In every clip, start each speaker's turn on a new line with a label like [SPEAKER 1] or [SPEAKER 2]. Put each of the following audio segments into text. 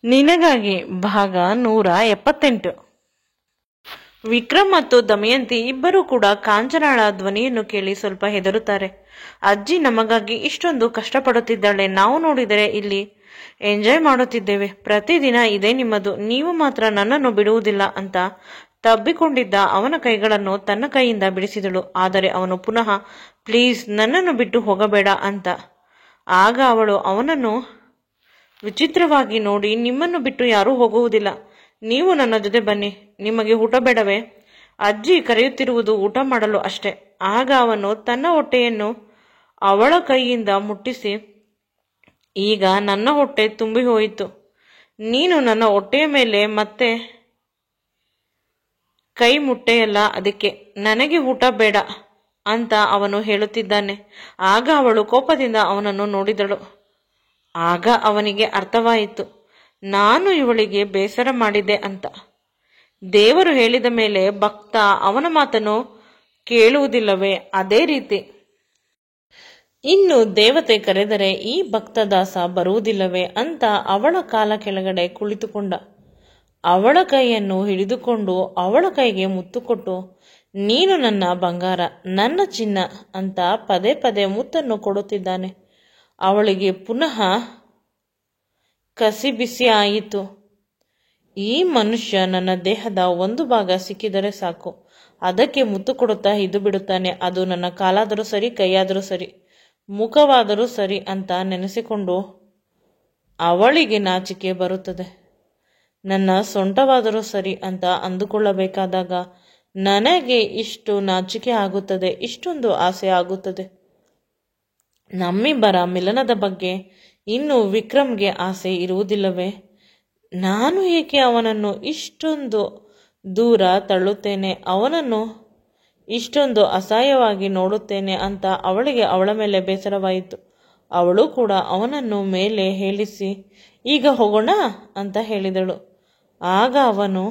[SPEAKER 1] ನಿನಗಾಗಿ ಭಾಗ 178. ವಿಕ್ರಮ್ ಮತ್ತು ದಮಯಂತಿ ಇಬ್ಬರೂ ಕೂಡ ಕಾಂಚನಾಳ ಧ್ವನಿಯನ್ನು ಕೇಳಿ ಸ್ವಲ್ಪ ಹೆದರುತ್ತಾರೆ. ಅಜ್ಜಿ ನಮಗಾಗಿ ಇಷ್ಟೊಂದು ಕಷ್ಟಪಡುತ್ತಿದ್ದಾಳೆ, ನಾವು ನೋಡಿದರೆ ಇಲ್ಲಿ ಎಂಜಾಯ್ ಮಾಡುತ್ತಿದ್ದೇವೆ, ಪ್ರತಿದಿನ ಇದೇ ನಿಮ್ಮದು, ನೀವು ಮಾತ್ರ ನನ್ನನ್ನು ಬಿಡುವುದಿಲ್ಲ ಅಂತ ತಬ್ಬಿಕೊಂಡಿದ್ದ ಅವನ ಕೈಗಳನ್ನು ತನ್ನ ಕೈಯಿಂದ ಬಿಡಿಸಿದಳು. ಆದರೆ ಅವನು ಪುನಃ ಪ್ಲೀಸ್ ನನ್ನನ್ನು ಬಿಟ್ಟು ಹೋಗಬೇಡ ಅಂತ. ಆಗ ಅವಳು ಅವನನ್ನು ವಿಚಿತ್ರವಾಗಿ ನೋಡಿ, ನಿಮ್ಮನ್ನು ಬಿಟ್ಟು ಯಾರೂ ಹೋಗುವುದಿಲ್ಲ, ನೀವು ನನ್ನ ಜೊತೆ ಬನ್ನಿ, ನಿಮಗೆ ಊಟ ಬೇಡವೇ? ಅಜ್ಜಿ ಕರೆಯುತ್ತಿರುವುದು ಊಟ ಮಾಡಲು ಅಷ್ಟೆ. ಆಗ ಅವನು ತನ್ನ ಹೊಟ್ಟೆಯನ್ನು ಅವಳ ಕೈಯಿಂದ ಮುಟ್ಟಿಸಿ, ಈಗ ನನ್ನ ಹೊಟ್ಟೆ ತುಂಬಿ ಹೋಯಿತು, ನೀನು ನನ್ನ ಹೊಟ್ಟೆಯ ಮೇಲೆ ಮತ್ತೆ ಕೈ ಮುಟ್ಟೆಯಲ್ಲ, ಅದಕ್ಕೆ ನನಗೆ ಊಟ ಬೇಡ ಅಂತ ಅವನು ಹೇಳುತ್ತಿದ್ದಾನೆ. ಆಗ ಅವಳು ಕೋಪದಿಂದ ಅವನನ್ನು ನೋಡಿದಳು. ಆಗ ಅವನಿಗೆ ಅರ್ಥವಾಯಿತು, ನಾನು ಇವಳಿಗೆ ಬೇಸರ ಮಾಡಿದ್ದೆ ಅಂತ. ದೇವರು ಹೇಳಿದ ಮೇಲೆ ಭಕ್ತ ಅವನ ಮಾತನ್ನು ಕೇಳುವುದಿಲ್ಲವೇ? ಅದೇ ರೀತಿ ಇನ್ನು ದೇವತೆ ಕರೆದರೆ ಈ ಭಕ್ತದಾಸ ಬರುವುದಿಲ್ಲವೇ ಅಂತ ಅವಳ ಕಾಲ ಕೆಳಗಡೆ ಕುಳಿತುಕೊಂಡ. ಅವಳ ಕೈಯನ್ನು ಹಿಡಿದುಕೊಂಡು ಅವಳ ಕೈಗೆ ಮುತ್ತು ಕೊಟ್ಟು, ನೀನು ನನ್ನ ಬಂಗಾರ, ನನ್ನ ಚಿನ್ನ ಅಂತ ಪದೇ ಪದೇ ಮುತ್ತನ್ನು ಕೊಡುತ್ತಿದ್ದಾನೆ. ಅವಳಿಗೆ ಪುನಃ ಕಸಿ ಬಿಸಿ ಆಯಿತು. ಈ ಮನುಷ್ಯ ನನ್ನ ದೇಹದ ಒಂದು ಭಾಗ ಸಿಕ್ಕಿದರೆ ಸಾಕು, ಅದಕ್ಕೆ ಮುತ್ತು ಕೊಡುತ್ತಾ ಇದ್ದು ಬಿಡುತ್ತಾನೆ, ಅದು ನನ್ನ ಕಾಲಾದರೂ ಸರಿ, ಕೈಯಾದರೂ ಸರಿ, ಮುಖವಾದರೂ ಸರಿ ಅಂತ ನೆನೆಸಿಕೊಂಡು ಅವಳಿಗೆ ನಾಚಿಕೆ ಬರುತ್ತದೆ. ನನ್ನ ಸೊಂಟವಾದರೂ ಸರಿ ಅಂತ ಅಂದುಕೊಳ್ಳಬೇಕಾದಾಗ ನನಗೆ ಇಷ್ಟು ನಾಚಿಕೆ ಆಗುತ್ತದೆ, ಇಷ್ಟೊಂದು ಆಸೆ ಆಗುತ್ತದೆ. ನಮ್ಮಿಬ್ಬರ ಮಿಲನದ ಬಗ್ಗೆ ಇನ್ನು ವಿಕ್ರಮ್ಗೆ ಆಸೆ ಇರುವುದಿಲ್ಲವೇ? ನಾನು ಏಕೆ ಅವನನ್ನು ಇಷ್ಟೊಂದು ದೂರ ತಳ್ಳುತ್ತೇನೆ, ಅವನನ್ನು ಇಷ್ಟೊಂದು ಅಸಹ್ಯವಾಗಿ ನೋಡುತ್ತೇನೆ ಅಂತ ಅವಳಿಗೆ ಅವಳ ಮೇಲೆ ಬೇಸರವಾಯಿತು. ಅವಳು ಕೂಡ ಅವನನ್ನು ಮೇಲೆ ಹೇಳಿಸಿ, ಈಗ ಹೋಗೋಣ ಅಂತ ಹೇಳಿದಳು. ಆಗ ಅವನು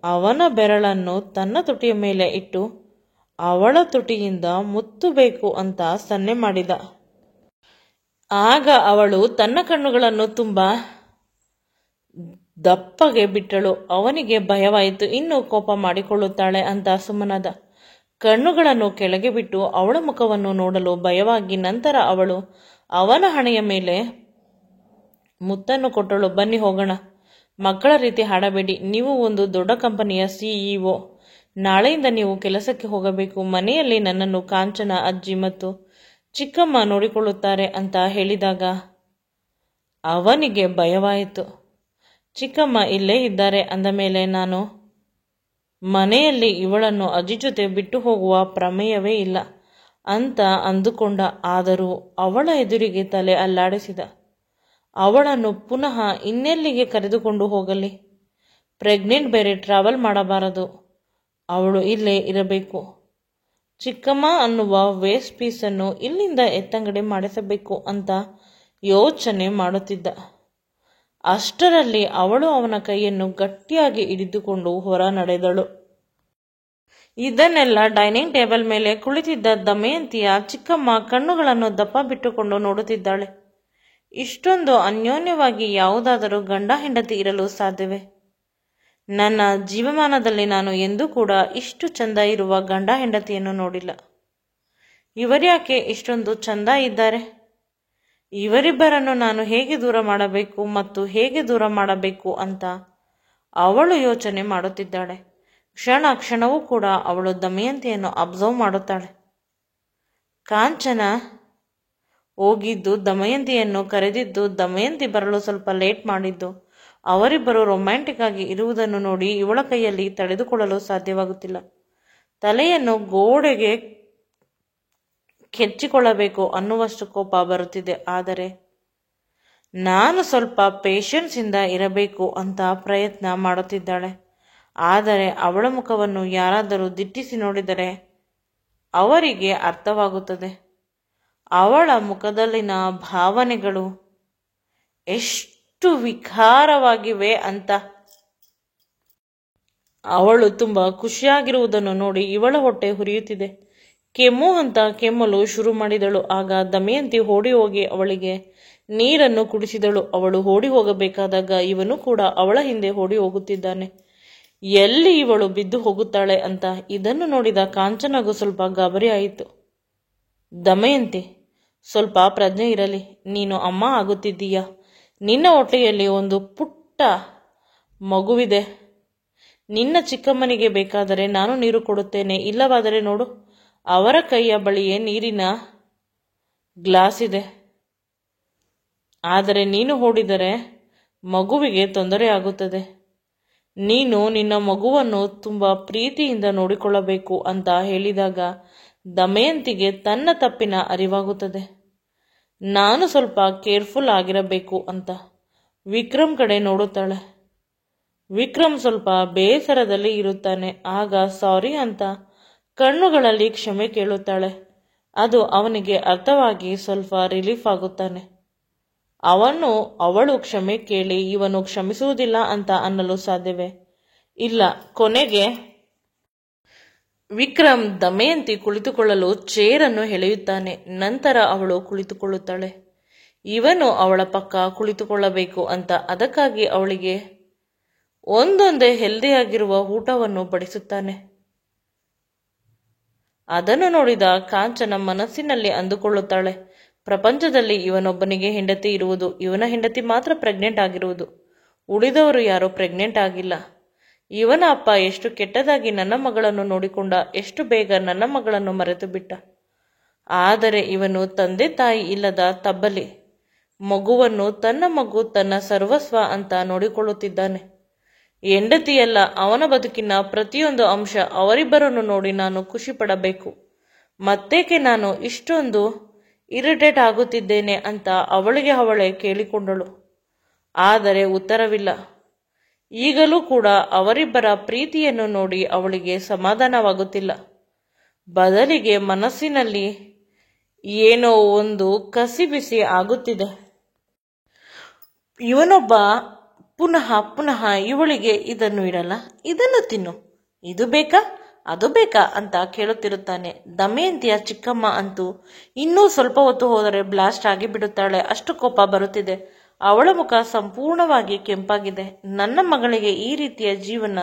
[SPEAKER 1] ಅವನ ಬೆರಳನ್ನು ತನ್ನ ತುಟಿಯ ಮೇಲೆ ಇಟ್ಟು ಅವಳ ತುಟಿಯಿಂದ ಮುತ್ತು ಬೇಕು ಅಂತ ಸನ್ನೆ ಮಾಡಿದ. ಆಗ ಅವಳು ತನ್ನ ಕಣ್ಣುಗಳನ್ನು ತುಂಬಾ ದಪ್ಪಗೆ ಬಿಟ್ಟಳು. ಅವನಿಗೆ ಭಯವಾಯಿತು, ಇನ್ನು ಕೋಪ ಮಾಡಿಕೊಳ್ಳುತ್ತಾಳೆ ಅಂತ ಸುಮ್ಮನಾದ. ಕಣ್ಣುಗಳನ್ನು ಕೆಳಗೆ ಬಿಟ್ಟು ಅವಳ ಮುಖವನ್ನು ನೋಡಲು ಭಯವಾಗಿ ನಂತರ ಅವಳು ಅವನ ಹಣೆಯ ಮೇಲೆ ಮುತ್ತನ್ನು ಕೊಟ್ಟಳು. ಬನ್ನಿ ಹೋಗೋಣ, ಮಕ್ಕಳ ರೀತಿ ಹಾಡಬೇಡಿ, ನೀವು ಒಂದು ದೊಡ್ಡ ಕಂಪನಿಯ CEO, ನಾಳೆಯಿಂದ ನೀವು ಕೆಲಸಕ್ಕೆ ಹೋಗಬೇಕು, ಮನೆಯಲ್ಲಿ ನನ್ನನ್ನು ಕಾಂಚನ ಅಜ್ಜಿ ಮತ್ತು ಚಿಕ್ಕಮ್ಮ ನೋಡಿಕೊಳ್ಳುತ್ತಾರೆ ಅಂತ ಹೇಳಿದಾಗ ಅವನಿಗೆ ಭಯವಾಯಿತು. ಚಿಕ್ಕಮ್ಮ ಇಲ್ಲೇ ಇದ್ದಾರೆ ಅಂದ ಮೇಲೆ ನಾನು ಮನೆಯಲ್ಲಿ ಇವಳನ್ನು ಅಜ್ಜಿ ಜೊತೆ ಬಿಟ್ಟು ಹೋಗುವ ಪ್ರಮೇಯವೇ ಇಲ್ಲ ಅಂತ ಅಂದುಕೊಂಡ. ಆದರೂ ಅವಳ ಎದುರಿಗೆ ತಲೆ ಅಲ್ಲಾಡಿಸಿದ. ಅವಳನ್ನು ಪುನಃ ಇನ್ನೆಲ್ಲಿಗೆ ಕರೆದುಕೊಂಡು ಹೋಗಲಿ? ಪ್ರೆಗ್ನೆಂಟ್ ಬೇರೆ, ಟ್ರಾವೆಲ್ ಮಾಡಬಾರದು, ಅವಳು ಇಲ್ಲೇ ಇರಬೇಕು. ಚಿಕ್ಕಮ್ಮ ಅನ್ನುವ ವೇಸ್ಟ್ ಪೀಸನ್ನು ಇಲ್ಲಿಂದ ಎತ್ತಂಗಡಿ ಮಾಡಿಸಬೇಕು ಅಂತ ಯೋಚನೆ ಮಾಡುತ್ತಿದ್ದ. ಅಷ್ಟರಲ್ಲಿ ಅವಳು ಅವನ ಕೈಯನ್ನು ಗಟ್ಟಿಯಾಗಿ ಹಿಡಿದುಕೊಂಡು ಹೊರ ನಡೆದಳು. ಇದನ್ನೆಲ್ಲ ಡೈನಿಂಗ್ ಟೇಬಲ್ ಮೇಲೆ ಕುಳಿತಿದ್ದ ದಮಯಂತಿಯ ಚಿಕ್ಕಮ್ಮ ಕಣ್ಣುಗಳನ್ನು ದಪ್ಪ ಬಿಟ್ಟುಕೊಂಡು ನೋಡುತ್ತಿದ್ದಾಳೆ. ಇಷ್ಟೊಂದು ಅನ್ಯೋನ್ಯವಾಗಿ ಯಾವುದಾದರೂ ಗಂಡ ಹೆಂಡತಿ ಇರಲು ಸಾಧ್ಯವೇ? ನನ್ನ ಜೀವಮಾನದಲ್ಲಿ ನಾನು ಎಂದೂ ಕೂಡ ಇಷ್ಟು ಚಂದ ಇರುವ ಗಂಡ ಹೆಂಡತಿಯನ್ನು ನೋಡಿಲ್ಲ. ಇವರ್ಯಾಕೆ ಇಷ್ಟೊಂದು ಚಂದ ಇದ್ದಾರೆ? ಇವರಿಬ್ಬರನ್ನು ನಾನು ಹೇಗೆ ದೂರ ಮಾಡಬೇಕು ಮತ್ತು ಹೇಗೆ ದೂರ ಮಾಡಬೇಕು ಅಂತ ಅವಳು ಯೋಚನೆ ಮಾಡುತ್ತಿದ್ದಾಳೆ. ಕ್ಷಣ ಕ್ಷಣವೂ ಕೂಡ ಅವಳು ದಮಯಂತಿಯನ್ನು ಅಬ್ಸರ್ವ್ ಮಾಡುತ್ತಾಳೆ. ಕಾಂಚನ ಹೋಗಿದ್ದು, ದಮಯಂತಿಯನ್ನು ಕರೆದಿದ್ದು, ದಮಯಂತಿ ಬರಲು ಸ್ವಲ್ಪ ಲೇಟ್ ಮಾಡಿದ್ದು, ಅವರಿಬ್ಬರು ರೊಮ್ಯಾಂಟಿಕ್ ಆಗಿ ಇರುವುದನ್ನು ನೋಡಿ ಇವಳ ಕೈಯಲ್ಲಿ ತಡೆದುಕೊಳ್ಳಲು ಸಾಧ್ಯವಾಗುತ್ತಿಲ್ಲ. ತಲೆಯನ್ನು ಗೋಡೆಗೆ ಕೆಚ್ಚಿಕೊಳ್ಳಬೇಕು ಅನ್ನುವಷ್ಟು ಕೋಪ ಬರುತ್ತಿದೆ. ಆದರೆ ನಾನು ಸ್ವಲ್ಪ ಪೇಷನ್ಸ್ ಇಂದ ಇರಬೇಕು ಅಂತ ಪ್ರಯತ್ನ ಮಾಡುತ್ತಿದ್ದಾಳೆ. ಆದರೆ ಅವಳ ಮುಖವನ್ನು ಯಾರಾದರೂ ದಿಟ್ಟಿಸಿ ನೋಡಿದರೆ ಅವರಿಗೆ ಅರ್ಥವಾಗುತ್ತದೆ ಅವಳ ಮುಖದಲ್ಲಿನ ಭಾವನೆಗಳು ಎಷ್ಟು ವಿಕಾರವಾಗಿವೆ ಅಂತ. ಅವಳು ತುಂಬಾ ಖುಷಿಯಾಗಿರುವುದನ್ನು ನೋಡಿ ಇವಳ ಹೊಟ್ಟೆ ಹುರಿಯುತ್ತಿದೆ. ಕೆಮ್ಮು ಅಂತ ಕೆಮ್ಮಲು ಶುರು ಮಾಡಿದಳು. ಆಗ ದಮಯಂತಿ ಓಡಿ ಹೋಗಿ ಅವಳಿಗೆ ನೀರನ್ನು ಕುಡಿಸಿದಳು. ಅವಳು ಓಡಿ ಹೋಗಬೇಕಾದಾಗ ಇವನು ಕೂಡ ಅವಳ ಹಿಂದೆ ಓಡಿ ಹೋಗುತ್ತಿದ್ದಾನೆ. ಎಲ್ಲಿ ಇವಳು ಬಿದ್ದು ಹೋಗುತ್ತಾಳೆ ಅಂತ ಇದನ್ನು ನೋಡಿದ ಕಾಂಚನಗೂ ಸ್ವಲ್ಪ ಗಾಬರಿ ಆಯಿತು. ದಮಯಂತಿ, ಸ್ವಲ್ಪ ಪ್ರಜ್ಞೆ ಇರಲಿ. ನೀನು ಅಮ್ಮ ಆಗುತ್ತಿದ್ದೀಯಾ? ನಿನ್ನ ಹೊಟ್ಟೆಯಲ್ಲಿ ಒಂದು ಪುಟ್ಟ ಮಗುವಿದೆ. ನಿನ್ನ ಚಿಕ್ಕಮ್ಮನಿಗೆ ಬೇಕಾದರೆ ನಾನು ನೀರು ಕೊಡುತ್ತೇನೆ, ಇಲ್ಲವಾದರೆ ನೋಡು, ಅವರ ಕೈಯ ಬಳಿಯೇ ನೀರಿನ ಗ್ಲಾಸ್ ಇದೆ. ಆದರೆ ನೀನು ಓಡಿದರೆ ಮಗುವಿಗೆ ತೊಂದರೆ ಆಗುತ್ತದೆ. ನೀನು ನಿನ್ನ ಮಗುವನ್ನು ತುಂಬ ಪ್ರೀತಿಯಿಂದ ನೋಡಿಕೊಳ್ಳಬೇಕು ಅಂತ ಹೇಳಿದಾಗ ದಮಯಂತಿಗೆ ತನ್ನ ತಪ್ಪಿನ ಅರಿವಾಗುತ್ತದೆ. ನಾನು ಸ್ವಲ್ಪ ಕೇರ್ಫುಲ್ ಆಗಿರಬೇಕು ಅಂತ ವಿಕ್ರಮ್ ಕಡೆ ನೋಡುತ್ತಾಳೆ. ವಿಕ್ರಮ್ ಸ್ವಲ್ಪ ಬೇಸರದಲ್ಲಿ ಇರುತ್ತಾನೆ. ಆಗ ಸಾರಿ ಅಂತ ಕಣ್ಣುಗಳಲ್ಲಿ ಕ್ಷಮೆ ಕೇಳುತ್ತಾಳೆ. ಅದು ಅವನಿಗೆ ಅರ್ಥವಾಗಿ ಸ್ವಲ್ಪ ರಿಲೀಫ್ ಆಗುತ್ತಾನೆ. ಅವಳು ಕ್ಷಮೆ ಕೇಳಿ ಇವನು ಕ್ಷಮಿಸುವುದಿಲ್ಲ ಅಂತ ಅನ್ನಲು ಸಾಧ್ಯವೇ ಇಲ್ಲ. ಕೊನೆಗೆ ವಿಕ್ರಮ್ ದಮಯಂತಿ ಕುಳಿತುಕೊಳ್ಳಲು ಚೇರನ್ನು ಎಳೆಯುತ್ತಾನೆ. ನಂತರ ಅವಳು ಕುಳಿತುಕೊಳ್ಳುತ್ತಾಳೆ. ಇವನು ಅವಳ ಪಕ್ಕ ಕುಳಿತುಕೊಳ್ಳಬೇಕು ಅಂತ ಅದಕ್ಕಾಗಿ ಅವಳಿಗೆ ಒಂದೊಂದೇ ಹೆಲ್ದಿಯಾಗಿರುವ ಊಟವನ್ನು ಬಡಿಸುತ್ತಾನೆ. ಅದನ್ನು ನೋಡಿದ ಕಾಂಚನ ಮನಸ್ಸಿನಲ್ಲಿ ಅಂದುಕೊಳ್ಳುತ್ತಾಳೆ, ಪ್ರಪಂಚದಲ್ಲಿ ಇವನೊಬ್ಬನಿಗೆ ಹೆಂಡತಿ ಇರುವುದು, ಇವನ ಹೆಂಡತಿ ಮಾತ್ರ ಪ್ರೆಗ್ನೆಂಟ್ ಆಗಿರುವುದು, ಉಳಿದವರು ಯಾರೂ ಪ್ರೆಗ್ನೆಂಟ್ ಆಗಿಲ್ಲ. ಇವನ ಅಪ್ಪ ಎಷ್ಟು ಕೆಟ್ಟದಾಗಿ ನನ್ನ ಮಗಳನ್ನು ನೋಡಿಕೊಂಡ, ಎಷ್ಟು ಬೇಗ ನನ್ನ ಮಗಳನ್ನು ಮರೆತು ಬಿಟ್ಟ. ಆದರೆ ಇವನು ತಂದೆ ತಾಯಿ ಇಲ್ಲದ ತಬ್ಬಲಿ. ಮಗುವನ್ನು ತನ್ನ ಮಗು ತನ್ನ ಸರ್ವಸ್ವ ಅಂತ ನೋಡಿಕೊಳ್ಳುತ್ತಿದ್ದಾನೆ. ಹೆಂಡತಿಯಲ್ಲ, ಅವನ ಬದುಕಿನ ಪ್ರತಿಯೊಂದು ಅಂಶ ಅವರಿಬ್ಬರನ್ನು ನೋಡಿ ನಾನು ಖುಷಿ ಪಡಬೇಕು. ಮತ್ತೇಕೆ ನಾನು ಇಷ್ಟೊಂದು ಇರಿಟೇಟ್ ಆಗುತ್ತಿದ್ದೇನೆ ಅಂತ ಅವಳೇ ಕೇಳಿಕೊಂಡಳು. ಆದರೆ ಉತ್ತರವಿಲ್ಲ. ಈಗಲೂ ಕೂಡ ಅವರಿಬ್ಬರ ಪ್ರೀತಿಯನ್ನು ನೋಡಿ ಅವಳಿಗೆ ಸಮಾಧಾನವಾಗುತ್ತಿಲ್ಲ. ಬದಲಿಗೆ ಮನಸ್ಸಿನಲ್ಲಿ ಏನೋ ಒಂದು ಕಸಿಬಿಸಿ ಆಗುತ್ತಿದೆ. ಇವನೊಬ್ಬ ಪುನಃ ಪುನಃ ಇವಳಿಗೆ ಇದನ್ನು ಇಡಲ್ಲ, ಇದನ್ನು ತಿನ್ನು, ಇದು ಬೇಕಾ ಅದು ಬೇಕಾ ಅಂತ ಕೇಳುತ್ತಿರುತ್ತಾನೆ. ದಮಯಂತಿಯ ಚಿಕ್ಕಮ್ಮ ಅಂತೂ ಇನ್ನೂ ಸ್ವಲ್ಪ ಹೊತ್ತು ಹೋದರೆ ಬ್ಲಾಸ್ಟ್ ಆಗಿ ಬಿಡುತ್ತಾಳೆ, ಅಷ್ಟು ಕೋಪ ಬರುತ್ತಿದೆ. ಅವಳ ಮುಖ ಸಂಪೂರ್ಣವಾಗಿ ಕೆಂಪಾಗಿದೆ. ನನ್ನ ಮಗಳಿಗೆ ಈ ರೀತಿಯ ಜೀವನ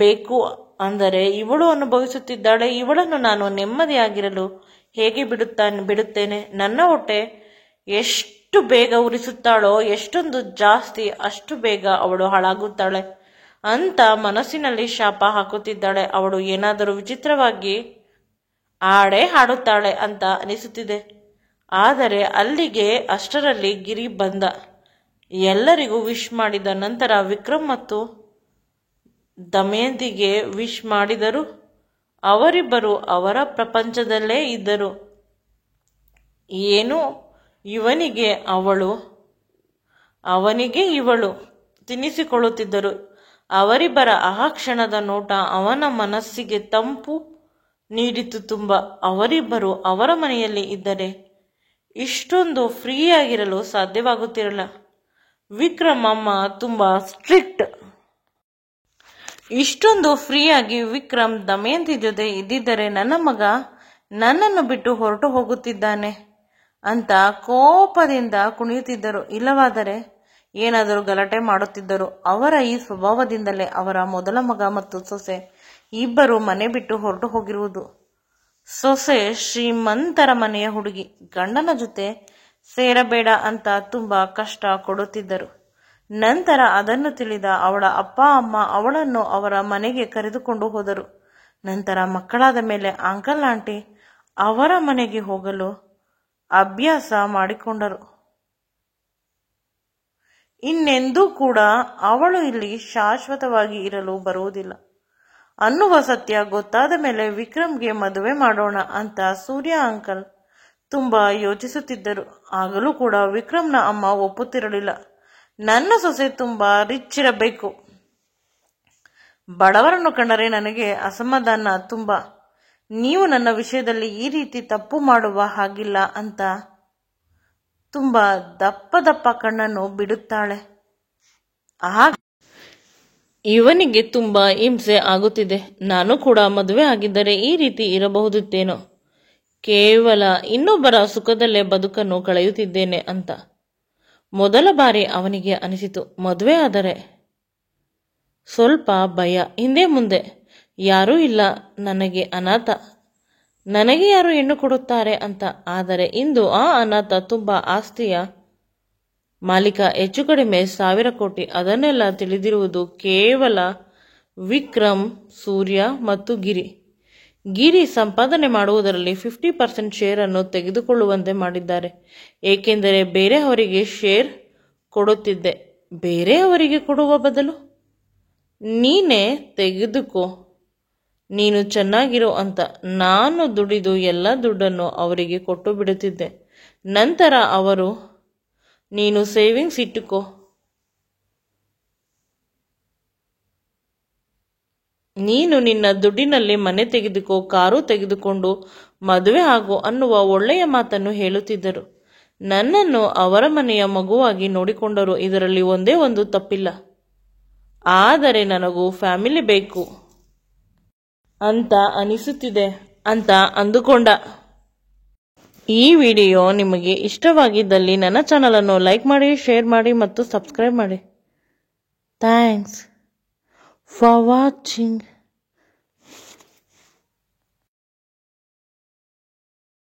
[SPEAKER 1] ಬೇಕು ಅಂದರೆ ಇವಳು ಅನುಭವಿಸುತ್ತಿದ್ದಾಳೆ. ಇವಳನ್ನು ನಾನು ನೆಮ್ಮದಿಯಾಗಿರಲು ಹೇಗೆ ಬಿಡುತ್ತೇನೆ? ನನ್ನ ಹೊಟ್ಟೆ ಎಷ್ಟು ಬೇಗ ಉರಿಸುತ್ತಾಳೋ, ಎಷ್ಟೊಂದು ಜಾಸ್ತಿ ಅಷ್ಟು ಬೇಗ ಅವಳು ಹಾಳಾಗುತ್ತಾಳೆ ಅಂತ ಮನಸ್ಸಿನಲ್ಲಿ ಶಾಪ ಹಾಕುತ್ತಿದ್ದಾಳೆ. ಅವಳು ಏನಾದರೂ ವಿಚಿತ್ರವಾಗಿ ಹಾಡೇ ಹಾಡುತ್ತಾಳೆ ಅಂತ ಅನಿಸುತ್ತಿದೆ. ಆದರೆ ಅಷ್ಟರಲ್ಲಿ ಗಿರಿ ಬಂದ. ಎಲ್ಲರಿಗೂ ವಿಶ್ ಮಾಡಿದ ನಂತರ ವಿಕ್ರಮ್ ಮತ್ತು ದಮಯಂತಿಗೆ ವಿಶ್ ಮಾಡಿದರು. ಅವರಿಬ್ಬರು ಅವರ ಪ್ರಪಂಚದಲ್ಲೇ ಇದ್ದರು. ಏನು ಇವನಿಗೆ ಇವಳು ತಿನ್ನಿಸಿಕೊಳ್ಳುತ್ತಿದ್ದರು. ಅವರಿಬ್ಬರ ಆ ಕ್ಷಣದ ನೋಟ ಅವನ ಮನಸ್ಸಿಗೆ ತಂಪು ನೀಡಿತು ತುಂಬ. ಅವರಿಬ್ಬರು ಅವರ ಮನೆಯಲ್ಲಿ ಇದ್ದರೆ ಇಷ್ಟೊಂದು ಫ್ರೀಯಾಗಿರಲು ಸಾಧ್ಯವಾಗುತ್ತಿರಲಿಲ್ಲ. ವಿಕ್ರಮ್ ಅಮ್ಮ ತುಂಬ ಸ್ಟ್ರಿಕ್ಟ್. ಇಷ್ಟೊಂದು ಫ್ರೀಯಾಗಿ ವಿಕ್ರಮ್ ದಮಯಂತಿ ಜೊತೆ ಇದ್ದಿದ್ದರೆ ನನ್ನ ಮಗ ನನ್ನನ್ನು ಬಿಟ್ಟು ಹೊರಟು ಹೋಗುತ್ತಿದ್ದಾನೆ ಅಂತ ಕೋಪದಿಂದ ಕುಣಿಯುತ್ತಿದ್ದರು. ಇಲ್ಲವಾದರೆ ಏನಾದರೂ ಗಲಾಟೆ ಮಾಡುತ್ತಿದ್ದರು. ಅವರ ಈ ಸ್ವಭಾವದಿಂದಲೇ ಅವರ ಮೊದಲ ಮಗ ಮತ್ತು ಸೊಸೆ ಇಬ್ಬರು ಮನೆ ಬಿಟ್ಟು ಹೊರಟು ಹೋಗಿರುವುದು. ಸೊಸೆ ಶ್ರೀಮಂತರ ಮನೆಯ ಹುಡುಗಿ, ಗಂಡನ ಜೊತೆ ಸೇರಬೇಡ ಅಂತ ತುಂಬಾ ಕಷ್ಟ ಕೊಡುತ್ತಿದ್ದರು. ನಂತರ ಅದನ್ನು ತಿಳಿದ ಅವಳ ಅಪ್ಪ ಅಮ್ಮ ಅವಳನ್ನು ಅವರ ಮನೆಗೆ ಕರೆದುಕೊಂಡು ಹೋದರು. ನಂತರ ಮಕ್ಕಳಾದ ಮೇಲೆ ಅಂಕಲ್ ಆಂಟಿ ಅವರ ಮನೆಗೆ ಹೋಗಲು ಅಭ್ಯಾಸ ಮಾಡಿಕೊಂಡರು. ಇನ್ನೆಂದೂ ಕೂಡ ಅವಳು ಇಲ್ಲಿ ಶಾಶ್ವತವಾಗಿ ಇರಲು ಬರುವುದಿಲ್ಲ ಅನ್ನುವ ಸತ್ಯ ಗೊತ್ತಾದ ಮೇಲೆ ವಿಕ್ರಮ್ಗೆ ಮದುವೆ ಮಾಡೋಣ ಅಂತ ಸೂರ್ಯ ಅಂಕಲ್ ತುಂಬಾ ಯೋಚಿಸುತ್ತಿದ್ದರು. ಆಗಲೂ ಕೂಡ ವಿಕ್ರಮ್ನ ಅಮ್ಮ ಒಪ್ಪುತ್ತಿರಲಿಲ್ಲ. ನನ್ನ ಸೊಸೆ ತುಂಬಾ ರಿಚ್ ಇರಬೇಕು, ಬಡವರನ್ನು ಕಂಡರೆ ನನಗೆ ಅಸಮಾಧಾನ ತುಂಬ, ನೀವು ನನ್ನ ವಿಷಯದಲ್ಲಿ ಈ ರೀತಿ ತಪ್ಪು ಮಾಡುವ ಹಾಗಿಲ್ಲ ಅಂತ ತುಂಬಾ ದಪ್ಪ ಕಣ್ಣನ್ನು ಬಿಡುತ್ತಾಳೆ. ಆಗ ಇವನಿಗೆ ತುಂಬಾ ಹಿಂಸೆ ಆಗುತ್ತಿದೆ. ನಾನು ಕೂಡ ಮದುವೆ ಆಗಿದ್ದರೆ ಈ ರೀತಿ ಇರಬಹುದಿತ್ತೇನೋ, ಕೇವಲ ಇನ್ನೊಬ್ಬರ ಸುಖದಲ್ಲೇ ಬದುಕನ್ನು ಕಳೆಯುತ್ತಿದ್ದೇನೆ ಅಂತ. ಮೊದಲ ಬಾರಿ ಅವನಿಗೆ ಅನಿಸಿತು, ಮದುವೆ ಆದರೆ ಸ್ವಲ್ಪ ಭಯ. ಹಿಂದೆ ಮುಂದೆ ಯಾರೂ ಇಲ್ಲ, ನನಗೆ ಅನಾಥ, ನನಗೆ ಯಾರು ಹೆಣ್ಣು ಕೊಡುತ್ತಾರೆ ಅಂತ. ಆದರೆ ಇಂದು ಆ ಅನಾಥ ತುಂಬ ಆಸ್ತಿಯ ಮಾಲೀಕ, ಹೆಚ್ಚು ಕಡಿಮೆ 1,000 ಕೋಟಿ. ಅದನ್ನೆಲ್ಲ ತಿಳಿದಿರುವುದು ಕೇವಲ ವಿಕ್ರಮ್, ಸೂರ್ಯ ಮತ್ತು ಗಿರಿ ಸಂಪಾದನೆ ಮಾಡುವುದರಲ್ಲಿ 50% ಶೇರನ್ನು ತೆಗೆದುಕೊಳ್ಳುವಂತೆ ಮಾಡಿದ್ದಾರೆ. ಏಕೆಂದರೆ ಬೇರೆಯವರಿಗೆ ಶೇರ್ ಕೊಡುತ್ತಿದ್ದೆ, ಬೇರೆಯವರಿಗೆ ಕೊಡುವ ಬದಲು ನೀನೇ ತೆಗೆದುಕೋ, ನೀನು ಚೆನ್ನಾಗಿರೋ ಅಂತ ನಾನು ದುಡಿದು ಎಲ್ಲ ದುಡ್ಡನ್ನು ಅವರಿಗೆ ಕೊಟ್ಟು ಬಿಡುತ್ತಿದ್ದೆ. ನಂತರ ಅವರು, ನೀನು ಸೇವಿಂಗ್ಸ್ ಇಟ್ಟುಕೋ, ನೀನು ನಿನ್ನ ದುಡ್ಡಿನಲ್ಲಿ ಮನೆ ತೆಗೆದುಕೋ, ಕಾರು ತೆಗೆದುಕೊಂಡು ಮದುವೆ ಆಗು ಅನ್ನುವ ಒಳ್ಳೆಯ ಮಾತನ್ನು ಹೇಳುತ್ತಿದ್ದರು. ನನ್ನನ್ನು ಅವರ ಮನೆಯ ಮಗುವಾಗಿ ನೋಡಿಕೊಂಡರು, ಇದರಲ್ಲಿ ಒಂದೇ ಒಂದು ತಪ್ಪಿಲ್ಲ. ಆದರೆ ನನಗೂ ಫ್ಯಾಮಿಲಿ ಬೇಕು ಅಂತ ಅನಿಸುತ್ತಿದೆ ಅಂತ ಅಂದುಕೊಂಡ. ಈ ವಿಡಿಯೋ ನಿಮಗೆ ಇಷ್ಟವಾಗಿದ್ದಲ್ಲಿ ನನ್ನ ಚಾನಲನ್ನು ಲೈಕ್ ಮಾಡಿ, ಶೇರ್ ಮಾಡಿ ಮತ್ತು ಸಬ್ಸ್ಕ್ರೈಬ್ ಮಾಡಿ. Thanks for watching.